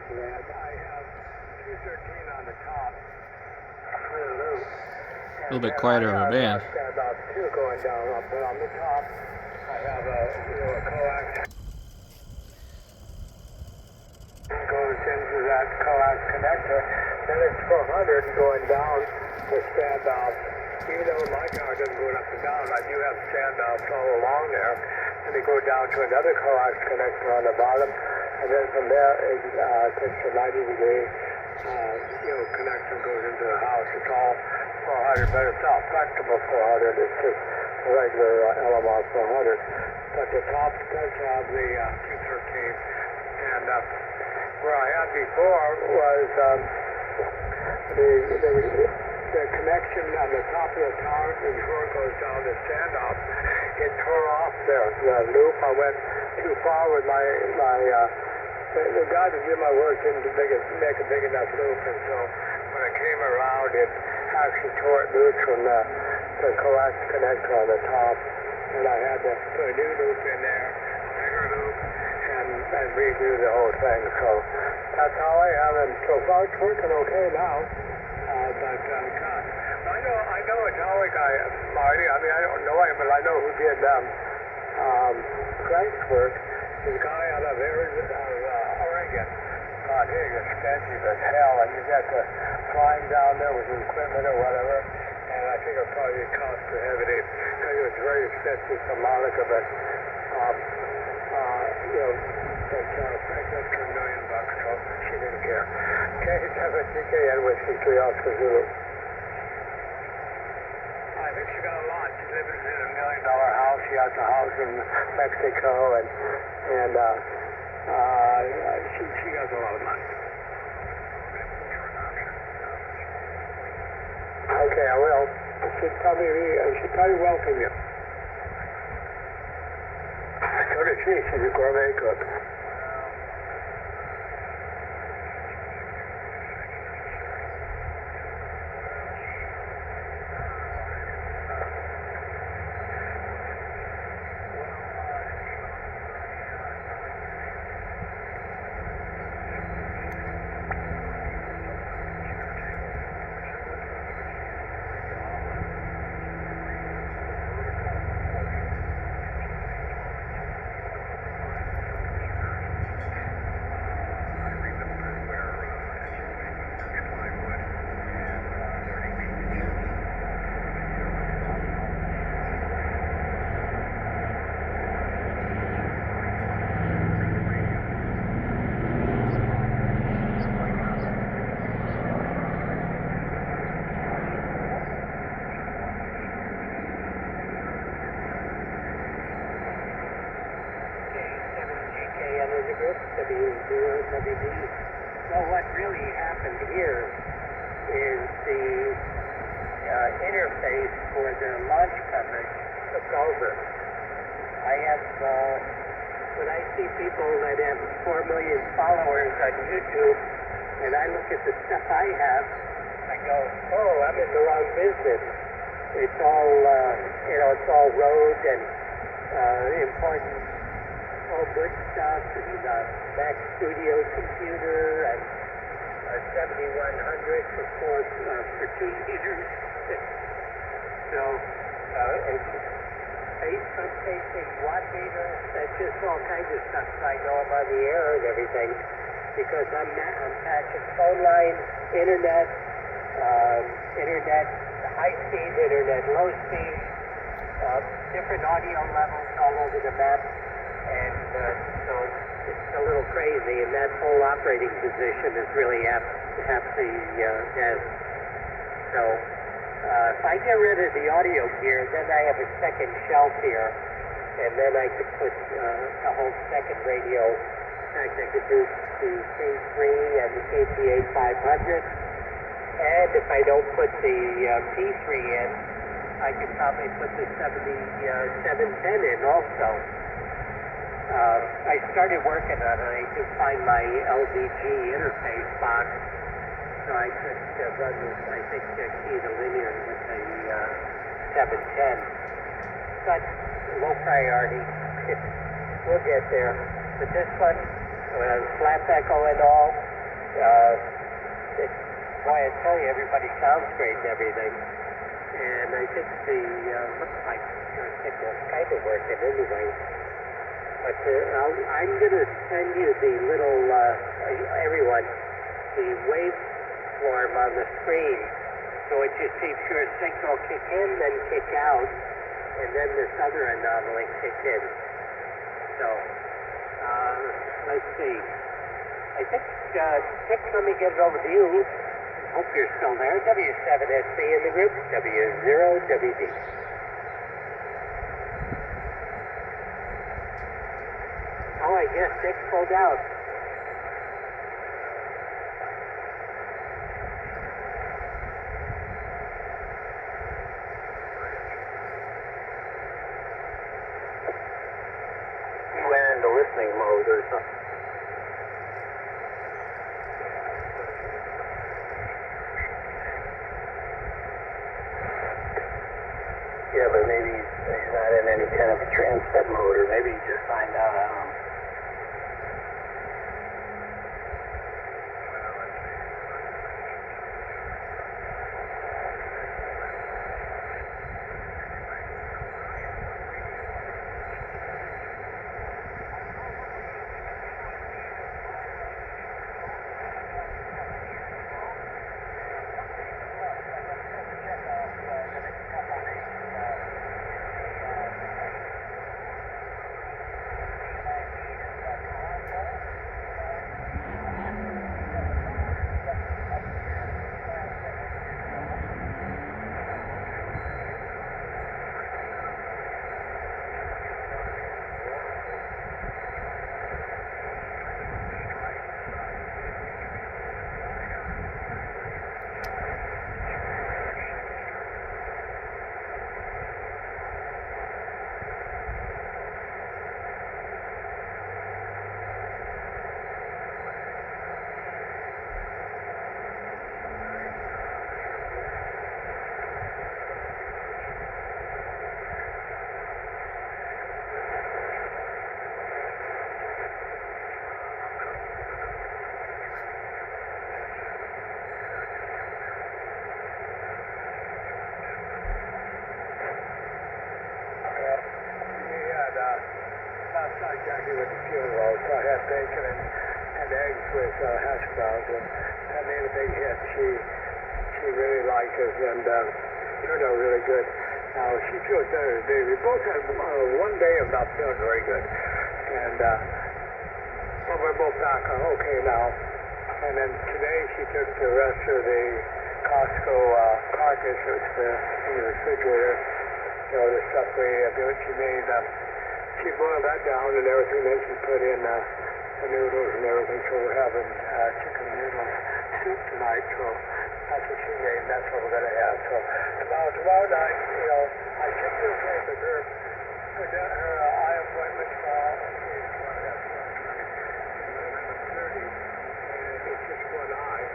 And I have 213 on the top, clear loop. A little bit quieter of a band. Standoff 2 going down up, but on the top, I have a coax. Goes into that coax connector. Then it's 400 going down the standoff. Even though my car doesn't go up and down, I do have standoffs all along there. And they go down to another coax connector on the bottom. And then from there, it takes a 90-degree, connector goes into the house. It's all 400, but it's not flexible 400. It's just a regular LMR 400. But the top does have the 213. And where I had before was the connection on the top of the tower before it goes down the standoff. It tore off the loop. I went too far with the guy that did my work didn't make a big enough loop, and so when I came around, it actually tore it loose from the coax connector on the top, and I had to put a new loop in there, bigger loop, and redo the whole thing. So that's how I am, and so far it's working okay now. But God, I know a tower guy, Marty. I mean, I don't know him, but I know who did Frank's work. There's a guy out of Oregon. God, he's expensive as hell, and you got to flying down there with the equipment or whatever. And I think it'll probably cost prohibitive because it was very expensive for Monica, but Frank got to $1 million, so she didn't care. KWTKN Whiskey 3 Oscar Zulu. I think she got a lot. She lives in $1 million house. She has a house in Mexico, and she has a lot of money. Okay, I will. I should probably welcome you. So does she. She's a gourmet cook. WD. Well, what really happened here is the interface for the launch coverage took over. I have, when I see people that have 4 million followers on YouTube, and I look at the stuff I have, I go, oh, I'm in the wrong business. It's all, it's all road and important, all good stuff, and Mac Studio computer, and 7100 for 2 meters. So, some facing watt meter, that's just all kinds of stuff I know about the air and everything, because I'm patching phone line, internet, high speed, internet low speed, different audio levels all over the map, and so it's a little crazy, and that whole operating position is really half the desk. So if I get rid of the audio gear, then I have a second shelf here, and then I could put a whole second radio. In fact, I could do the K3 and the KTA 500, and if I don't put the P3 in, I could probably put the 710 in also. I started working on it. I could find my LDG interface box, so I could run this, I think, key to linear with the 710. But low priority. We'll get there. But this one, flat echo and all, It's why I tell you everybody sounds great and everything. And I think the looks like it's kind of working anyway. But I'm going to send you the little everyone the waveform on the screen. So it just sees your signal kick in, then kick out, and then this other anomaly kick in. So let's see. I think, Dick, let me get it over to you. Hope you're still there. W7SB in the group, W0WD. Oh, I guess Dick pulled out. He went into listening mode or something. Yeah, but maybe he's not in any kind of a transmit mode, or maybe he just signed out. I don't know. Last night Jackie went to funeral, so I had bacon and eggs with hash browns, and that made a big hit. She really liked it, and turned out really good. Now she feels better today. We both had one day of not feeling very good, and but we're both back okay now. And then today she took the rest of the Costco carcass that's in the refrigerator. You know, the stuff we built. She boiled that down and everything. Then she put in the noodles and everything. So we're having chicken noodle soup tonight. So that's what she made, and that's what we're gonna have. So tomorrow night, you know, I should be okay with her eye appointment. Is 11:30, and it's just one eye.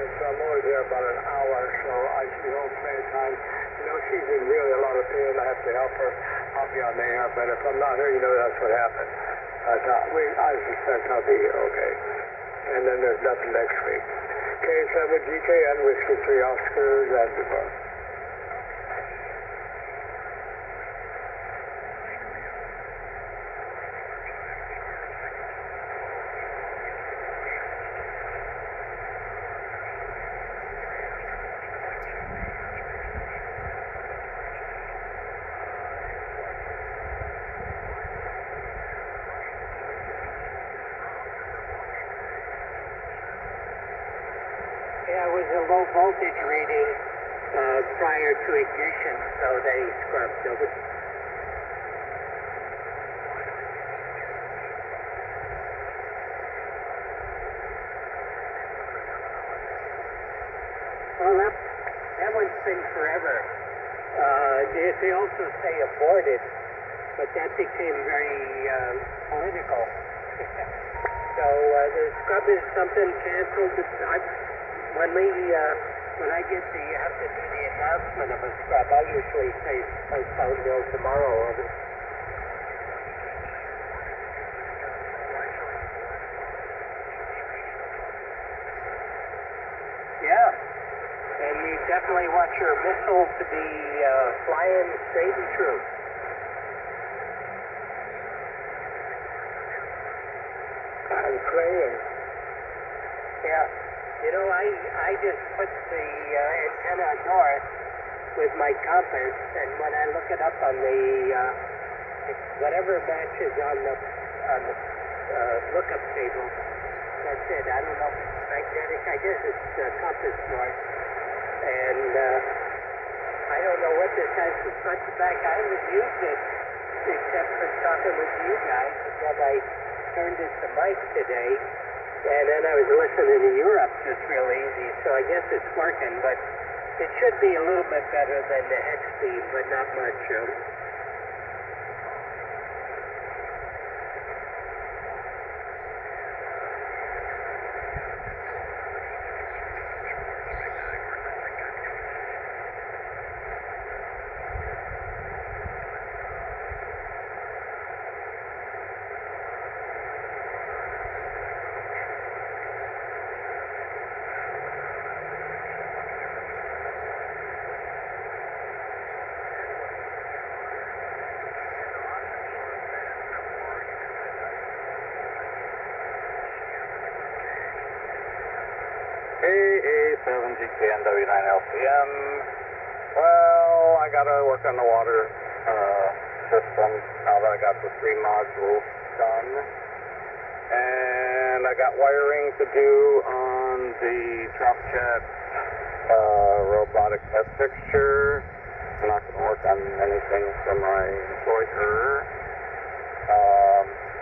And so I'm only there about an hour. So I should be home plenty of time. You know, she's in really a lot of pain. I have to help her. I'll be on the air, but if I'm not here, you know that's what happened. I suspect I'll be here, okay? And then there's nothing next week. K7 GKN, Whiskey 3 Oscar, Zanzibar. Yeah, it was a low voltage reading prior to ignition, so they scrubbed over. Well, that one's been forever. They also say aborted, but that became very political. So the scrub is something canceled. When I have to do the announcement of a scrub, I usually say postpone till tomorrow. definitely want your missile to be flying straight and true. I'm praying. Yeah. You know, I just put the antenna north with my compass, and when I look it up on the whatever matches on the lookup table, that's it. I don't know if it's magnetic. I guess it's compass north, and I don't know what this has from front to back. I haven't used it except for talking with you guys, and then I turned it to Mike today. And then I was listening to Europe just real easy, so I guess it's working, but it should be a little bit better than the X beam, but not much. AA7GKNW9LCM. Well, I got to work on the water system now that I got the 3 modules done. And I got wiring to do on the Dropjet robotic test fixture. I'm not going to work on anything for my employer.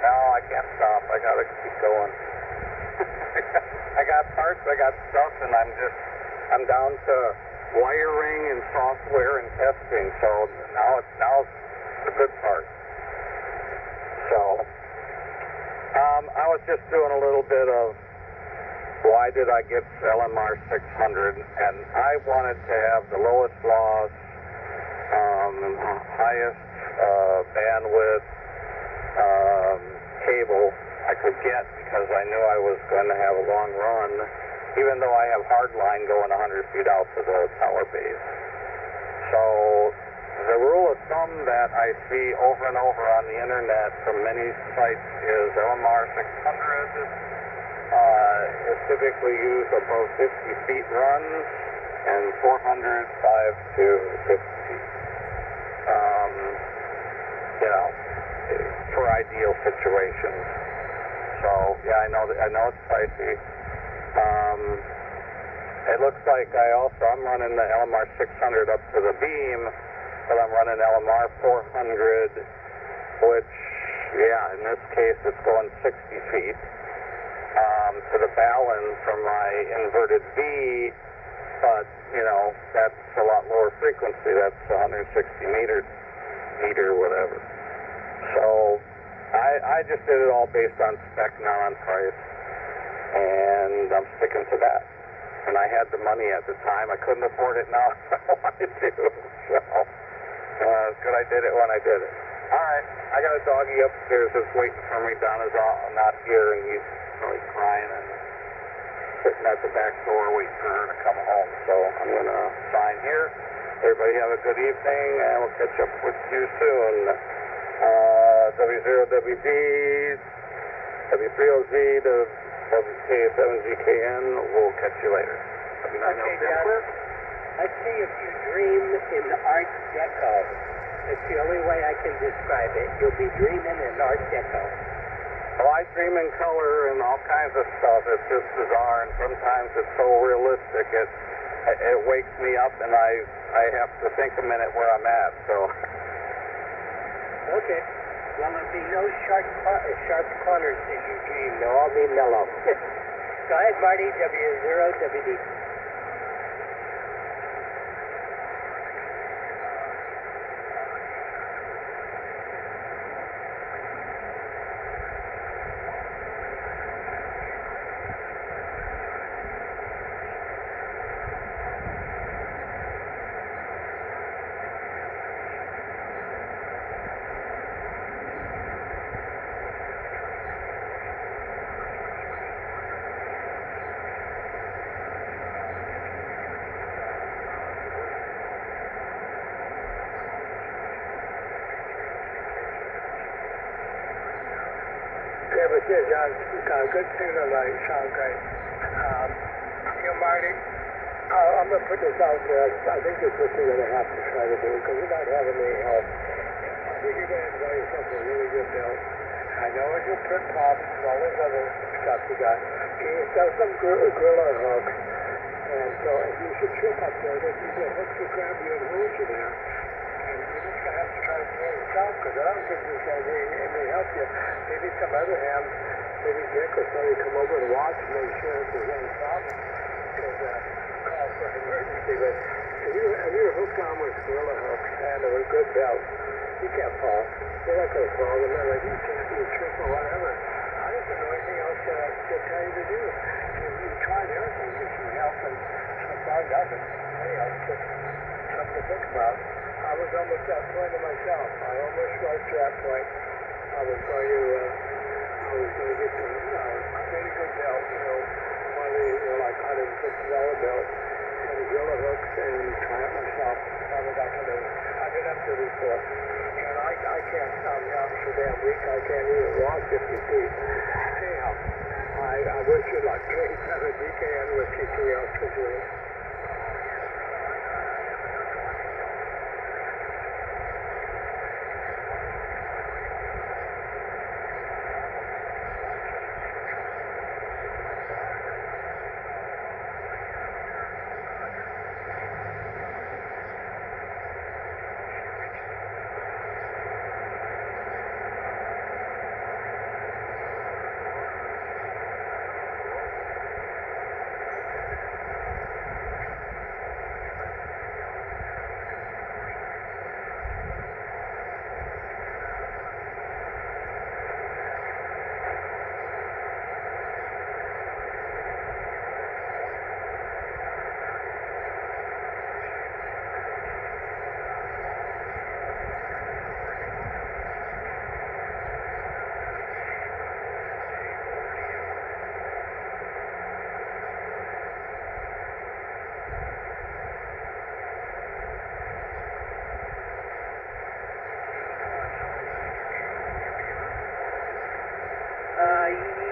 No, I can't stop. I got to keep going. I got parts, I got stuff, and I'm down to wiring and software and testing. So now it's the good part. So I was just doing a little bit of why did I get LMR 600, and I wanted to have the lowest loss, highest bandwidth cable I could get, because I knew I was going to have a long run, even though I have hard line going 100 feet out to the tower base. So the rule of thumb that I see over and over on the internet from many sites is LMR 600 is typically used above 50 feet runs, and 400 5 to 50 feet. For ideal situations. So yeah, I know it's pricey. It looks like I'm running the LMR 600 up to the beam, but I'm running LMR 400, which, yeah, in this case it's going 60 feet to the Ballon from my inverted V, but that's a lot lower frequency. That's 160 meter whatever. So I just did it all based on spec, not on price, and I'm sticking to that. And I had the money at the time. I couldn't afford it now if I wanted to. So it's good I did it when I did it. All right, I got a doggy upstairs that's waiting for me. Donna's not here, and he's really crying and sitting at the back door waiting for her to come home. So I'm going to sign here. Everybody have a good evening, and we'll catch up with you soon. W0WD, W3OZ to WK7GKN. We'll catch you later. Okay, John. Let's see if you dream in Art Deco. It's the only way I can describe it. You'll be dreaming in Art Deco. Well, I dream in color and all kinds of stuff. It's just bizarre, and sometimes it's so realistic. It wakes me up, and I have to think a minute where I'm at. So. Okay. Well, there'll be no sharp corners in your dream. They'll all be mellow. Go ahead, Marty. W0WD. but yeah, John, good signal tonight. Sounds great. Marty, I'm going to put this out there. I think this is what you're going to have to try to do because you're not having any help. I think you're going to enjoy yourself a really good build. I know it's your trip problems and all this other stuff you got. You sell some griller hooks. And so if you should trip up there, then you get hooks to grab you and hold you there. And you're just going to have to try to do it yourself because I don't think there's going to be any help you. Maybe some other ham, maybe Dick or somebody come over and watch and make sure if there's any problem. And call for an emergency. But if you're hooked on with gorilla hooks and with good belts, you can't fall. You're not going to fall. Remember, you can't do a trip or whatever. I just don't know anything else to tell you to do. You tried everything that you help and so far nothing. Anyhow, it's just something to think about. I was almost at that point of myself. I almost was to that point. I was going to get some pretty good belt, one of the like $150 belt and gorilla hooks and try it myself. Have it back in the I've been up there before. And I can't, I'm so damn weak, I can't even walk 50 feet. Anyhow, I wish you luck. Have a DK and with TTL to do it.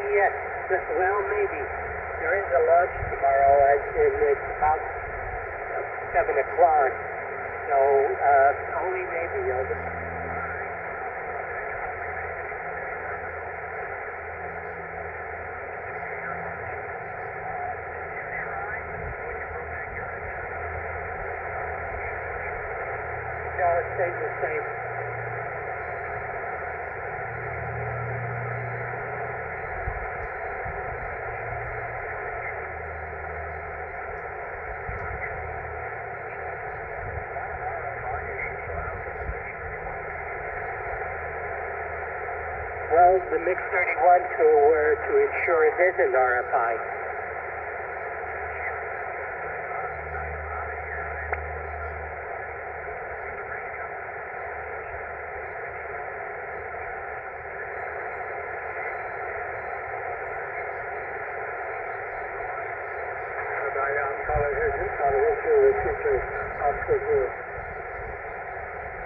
Yes, well, maybe. There is a launch tomorrow, and it's about 7 o'clock. So, only maybe. No, it stays the same. Well, the MiG 31 to ensure it isn't RFI.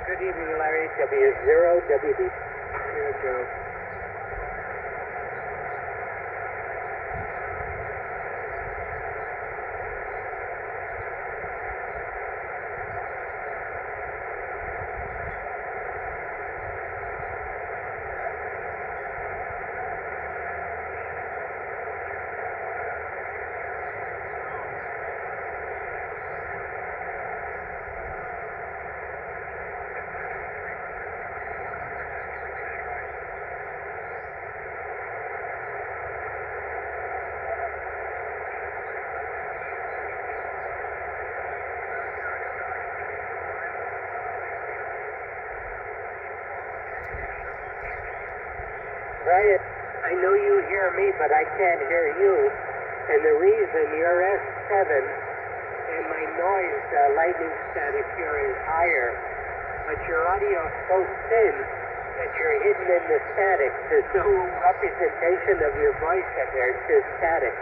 Good evening, Larry. W0WB. Here, Joe. Ryan, I know you hear me, but I can't hear you. And the reason you're S7 and my noise lightning static here is higher, but your audio is so thin that you're hidden in the static. There's no representation of your voice in there. It's just static.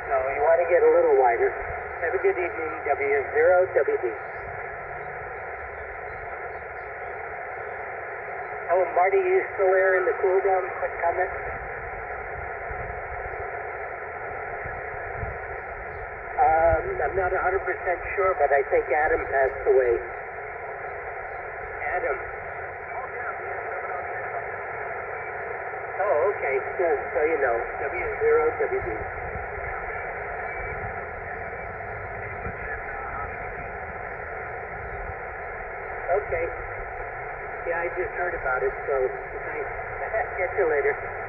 So you want to get a little wider. Have a good evening, W0WD. Oh, Marty, you still there in the cool down? Quick comment. I'm not 100% sure, but I think Adam passed away. Adam. Oh, okay, good. So you know, W0WD. Okay. Yeah, I just heard about it, so thanks. Catch you later.